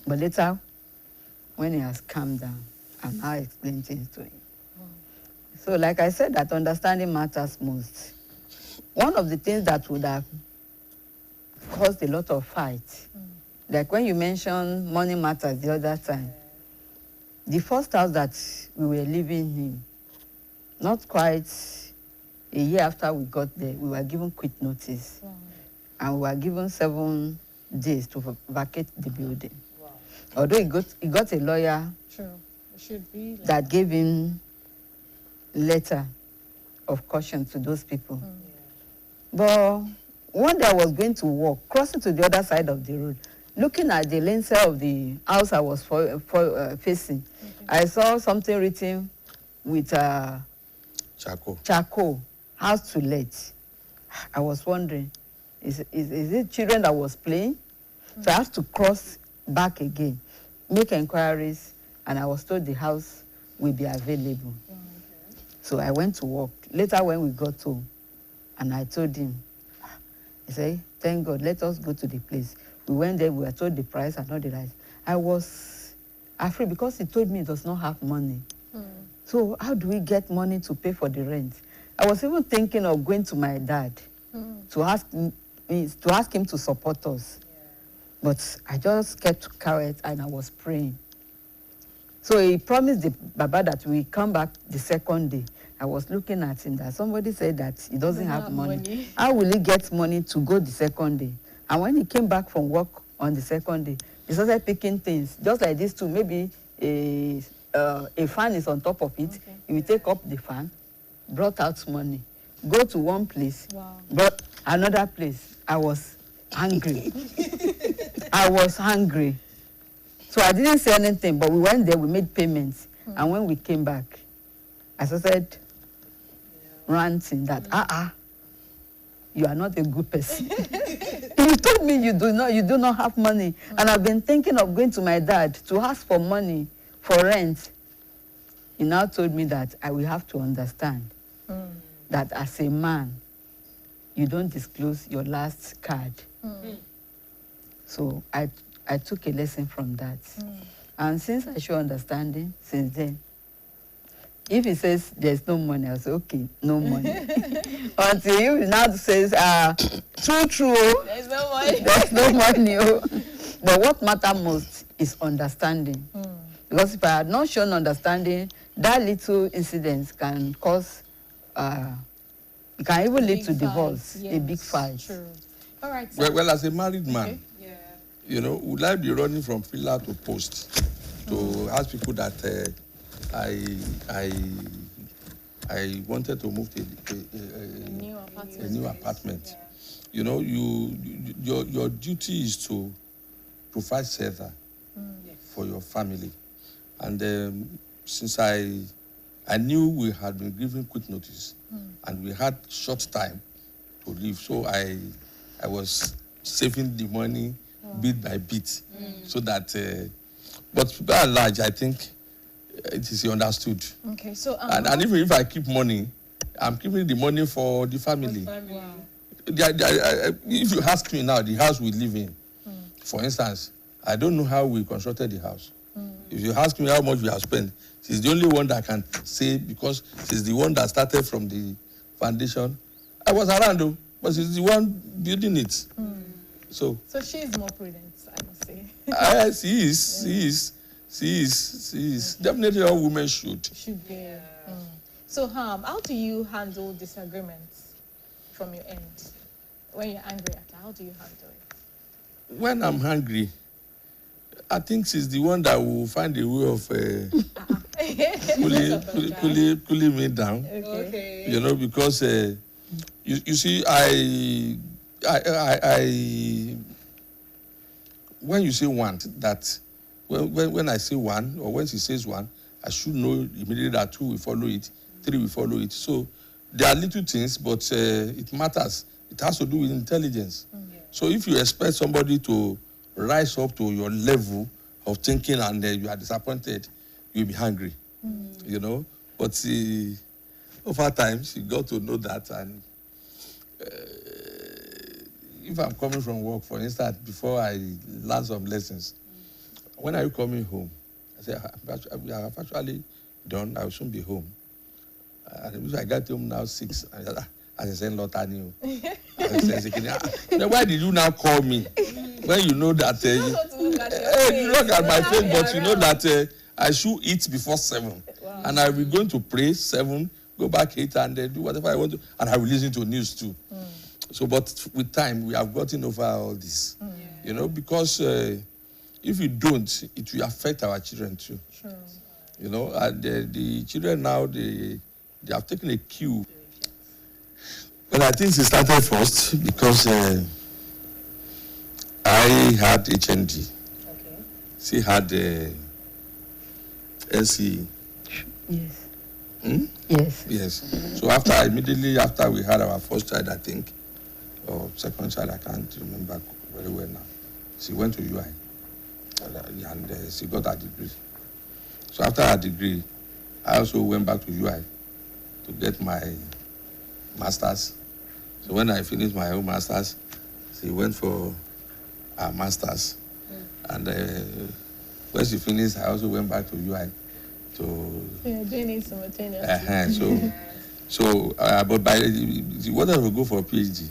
But later, when he has calmed down, I'll explain things to him. So like I said, that understanding matters most. One of the things that would have caused a lot of fight, like when you mentioned money matters the other time, the first house that we were living in, not quite a year after we got there, we were given quit notice. And we were given 7 days to vacate the building. Although he got a lawyer Should be like that gave him letter of caution to those people. But one day I was going to walk, crossing to the other side of the road, looking at the lintel of the house I was facing, I saw something written with charcoal, house to let. I was wondering, is it children that was playing? So I have to cross back again, make inquiries, and I was told the house will be available. So I went to work. Later when we got home, and I told him, he said, thank God, let us go to the place. We went there, we were told the price and all the rest. I was afraid because he told me he does not have money. So how do we get money to pay for the rent? I was even thinking of going to my dad to ask him to support us. But I just kept quiet and I was praying. So he promised the Baba that we come back the second day. I was looking at him that somebody said that he doesn't have money. How will he get money to go the second day? And when he came back from work on the second day, he started picking things, just like this too. Maybe a fan is on top of it. He will take up the fan, brought out money, go to one place, brought another place. I was angry. I was hungry. So I didn't say anything, but we went there, we made payments. And when we came back, I started ranting that, you are not a good person. You told me you do not have money. And I've been thinking of going to my dad to ask for money for rent. He now told me that I will have to understand that as a man, you don't disclose your last card. So I took a lesson from that. And since I show understanding, since then, if he says there's no money, I'll say, okay, no money. Until you now says, true, There's no money. there's no money. But what matters most is understanding. Because if I had not shown understanding, that little incident can cause, it can even lead to divorce, a big fight. True. All right. Well, as a married man, Okay. Yeah. you know, would I be running from pillar to post to ask people that I wanted to move to a new apartment? You know, your duty is to provide shelter for your family. And since I knew we had been given quick notice and we had short time to leave, so I was saving the money bit by bit, so that. But by and large, I think it is understood. Okay, so and even if I keep money, I'm keeping the money for the family. Wow. If you ask me now, the house we live in, for instance, I don't know how we constructed the house. If you ask me how much we have spent, she's the only one that can say, because she's the one that started from the foundation. I was around though, but she's the one building it. So she's more prudent, I must say. She is. Definitely all women should. Should be. So how do you handle disagreements from your end? When you're angry at her, how do you handle it? When I'm hungry, I think she's the one that will find a way of cooling me down. Okay. You know, because you see, I when you say one, that when I say one, or when she says one, I should know immediately that two will follow it, three will follow it. So there are little things, but it matters. It has to do with intelligence. So if you expect somebody to rise up to your level of thinking and you are disappointed, you'll be hungry. You know? But over time, she got to know that. And if I'm coming from work, for instance, before I learn some lessons, when are you coming home? I say, I've actually done. I will soon be home. And if I got home now 6, I said, Lord, I knew. Why did you now call me? When you know that you look at my face, but you know that I should eat before 7. Wow. And I will be going to pray 7, go back 8, and do whatever I want to, and I will listen to news too. So, but with time, we have gotten over all this. You know, because if you don't, it will affect our children too. Sure. You know, and the children now, they have taken a cue. Well, I think she started first because I had HND. Okay. She had LCE. Yes. Yes. Yes. So immediately after we had our first child, I think, or second child, I can't remember very well now. She went to UI and she got her degree. So after her degree, I also went back to UI to get my master's. So when I finished my own master's, she went for her master's. And when she finished, I also went back to UI to... Yeah, doing it simultaneously. But she wanted to go for a PhD.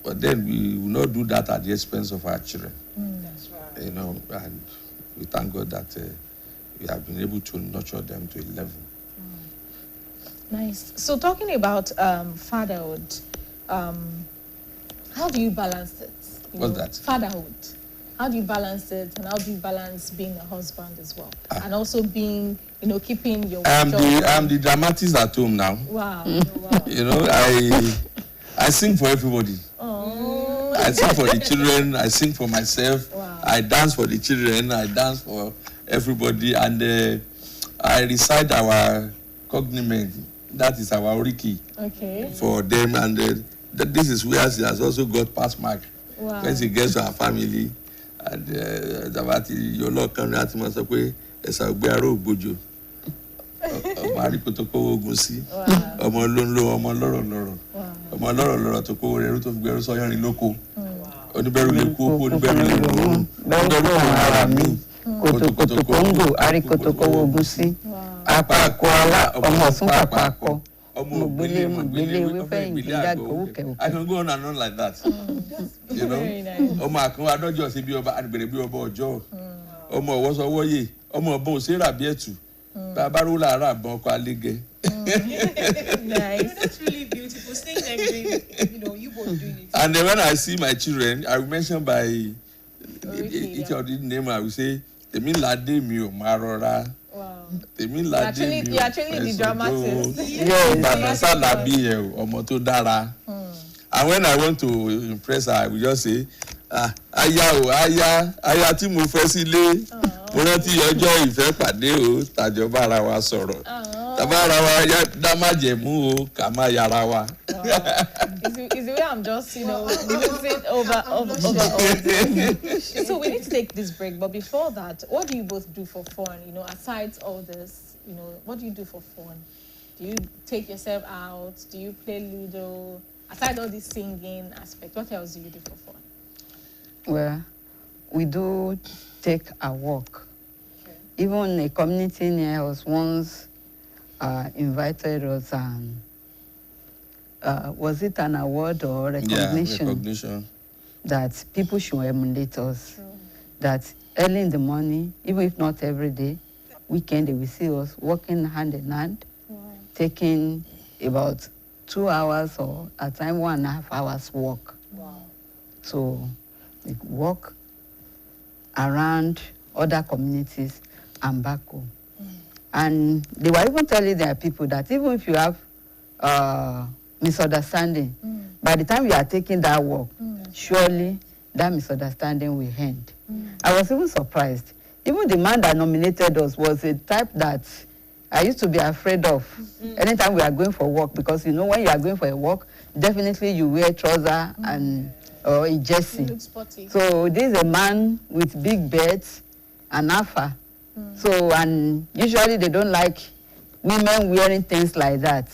But then we will not do that at the expense of our children. That's right. You know, and we thank God that we have been able to nurture them to a level. Nice. So talking about fatherhood, how do you balance it? What's that? Fatherhood. How do you balance it, and how do you balance being a husband as well, and also being, keeping your? I'm the dramatist at home now. Wow. Wow. You know, I sing for everybody. Oh. I sing for the children. I sing for myself. Wow. I dance for the children. I dance for everybody, and I recite our cognomen. That is our oriki. Okay. For them, and this is where she has also got pass mark. Wow. When she gets to her family, and your Lord can write him as a way as a bearo bojo. Marikotoko Gusi, Omololo, Omoloro, Omoloro to go to Beroso and Loco. Oniberu Luku, Oniberu, Kòtòkòtò Kóńgò, àríkòtòkò Ògúnsí, Apàkọ́lá, ọmọ ọ̀sùn pàpàkọ́, Mògbélé wípé ìgbìdàgbò òkè. I can go on and on like that. You know, ọmọ àkànwá adọ́jọ́ sí bí ọba àgbèrè bí ọba ọjọ́, ọmọ ọ̀wọ́sọwọ́yè, ọmọ ọ̀bọ̀n òṣèrà bí ẹ̀tù, bàbá ró làárọ̀ àbọ̀n ọkọ̀ alégẹ. Nice. That's really beautiful. Seeing them doing, you both doing it. And then when I see my children, I will mention by each of the name. I will say, "Tèmi ládé mi ò máa rọra." Wow. Tèmi ládé mi ò You're actually the dramatist. Yes. Salabi ọmọ tó dára. And when I want to impress her, I will just say, aya tí mo fẹ́ sílé, mo rántí ọjọ́ ìfẹ́ pàdé o, tàjọ bá ara wa sọ̀rọ̀. Tàbá ara wa dá má jẹ̀mú o, kà má yára wa. Is the way I'm just, losing over. So we need to take this break, but before that, what do you both do for fun? Aside all this, what do you do for fun? Do you take yourself out? Do you play Ludo? Aside all this singing aspect, what else do you do for fun? Well, we do take a walk. Okay. Even a community near us once invited us and was it an award or recognition? Yeah, recognition. That people should emulate us. True. That early in the morning, even if not every day, weekend they will see us walking hand in hand, taking about 2 hours or at time 1.5 hours walk. Wow. So we walk around other communities and back home. And they were even telling their people that even if you have misunderstanding, by the time you are taking that walk, surely that misunderstanding will end. I was even surprised. Even the man that nominated us was a type that I used to be afraid of anytime we are going for walk, because when you are going for a walk, definitely you wear trouser or a jersey. So this is a man with big beards and alpha. So, and usually they don't like women wearing things like that.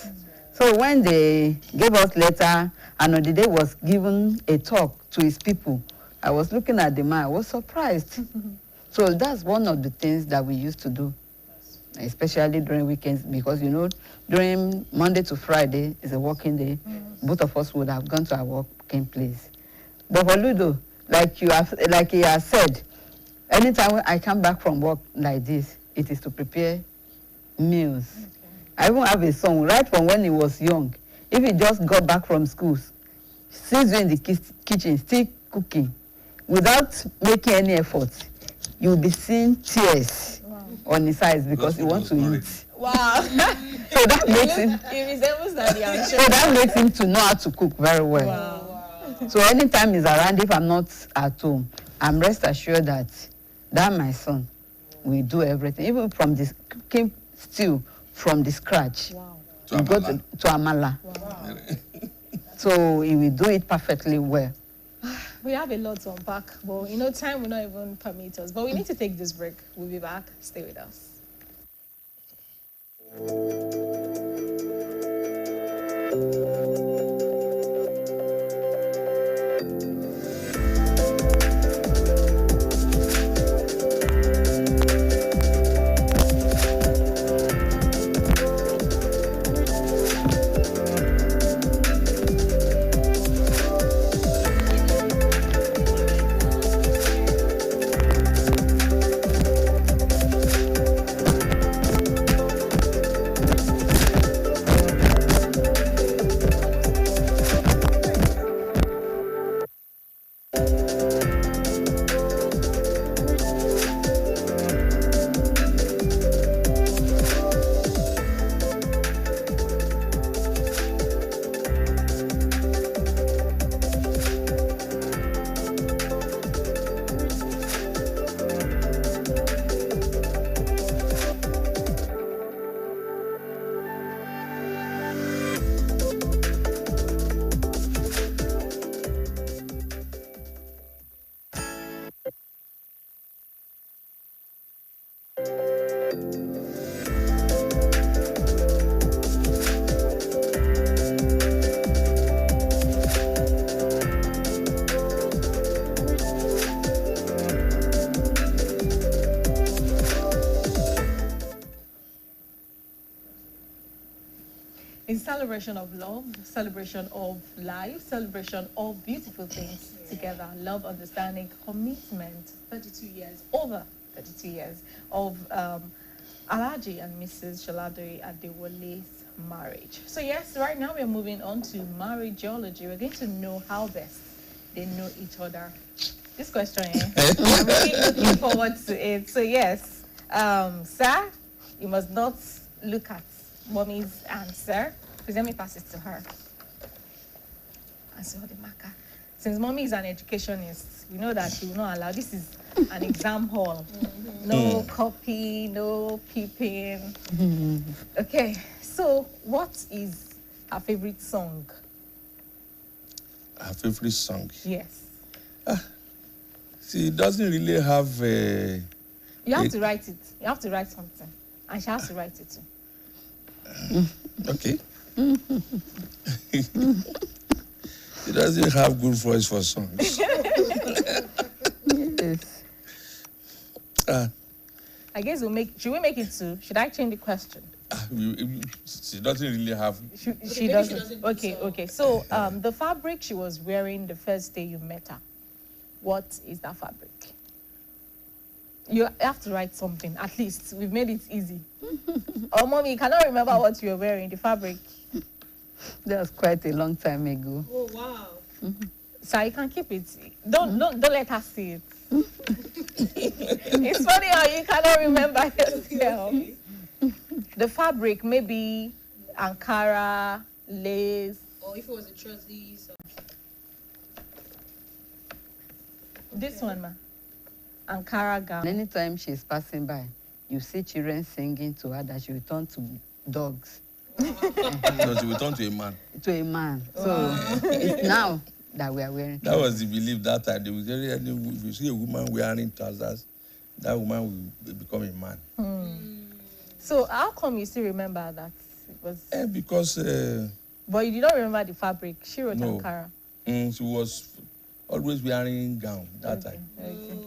So when they gave us letter, and on the day was given a talk to his people, I was looking at the man, I was surprised. So that's one of the things that we used to do, especially during weekends, because during Monday to Friday is a working day. Both of us would have gone to our working place. But for Ludo, like he has said, anytime I come back from work like this, it is to prepare meals. Okay. I even have a son, right from when he was young. If he just got back from school, sees you in the kitchen, still cooking, without making any effort, you'll be seeing tears on his eyes because he wants to eat. Wow. So that makes him. He resembles Daddy, I'm sure. So that makes him to know how to cook very well. Wow. So anytime he's around, if I'm not at home, I'm rest assured that my son will do everything, even from this cooking stew from the scratch. Wow. We go to Amala. Wow. So he will do it perfectly well. We have a lot to unpack, but time will not even permit us. But we need to take this break. We'll be back. Stay with us. It's celebration of love, celebration of life, celebration of beautiful things together. Love, understanding, commitment. 32 years, over 32 years of Alhaji and Mrs. Sholadori Adewole's marriage. So yes, right now we're moving on to marriageology. We're going to know how best they know each other. This question, I'm really looking forward to it. So yes, sir, you must not look at mommy's answer. Please let me pass it to her. Answer the marker. Since mommy is an educationist, you know that she will not allow. This is an exam hall. No copy, no peeping. Okay, so what is our favorite song? Her favorite song. Yes. She doesn't really have. You have to write it. You have to write something, and she has to write it too. Okay. She doesn't have good voice for songs. Yes. I guess should we make it two? Should I change the question? She doesn't really have. She doesn't. Okay. So the fabric she was wearing the first day you met her, what is that fabric? You have to write something. At least we've made it easy. Oh, mommy, you cannot remember what you were wearing, the fabric. That was quite a long time ago. Oh, wow. So you can keep it. Don't let her see it. It's funny how you cannot remember yourself. The fabric, maybe Ankara, lace. Or if it was a trousers. This one, ma. Ankara gown. Anytime she's passing by, you see children singing to her that she will turn to dogs. No, she will turn to a man. To a man. So it's now that we are wearing. That was the belief that time. They will say, if you see a woman wearing trousers, that woman will become a man. So how come you still remember that? It was because. But you did not remember the fabric. She wrote no. Ankara. She was always wearing gown that time. Okay.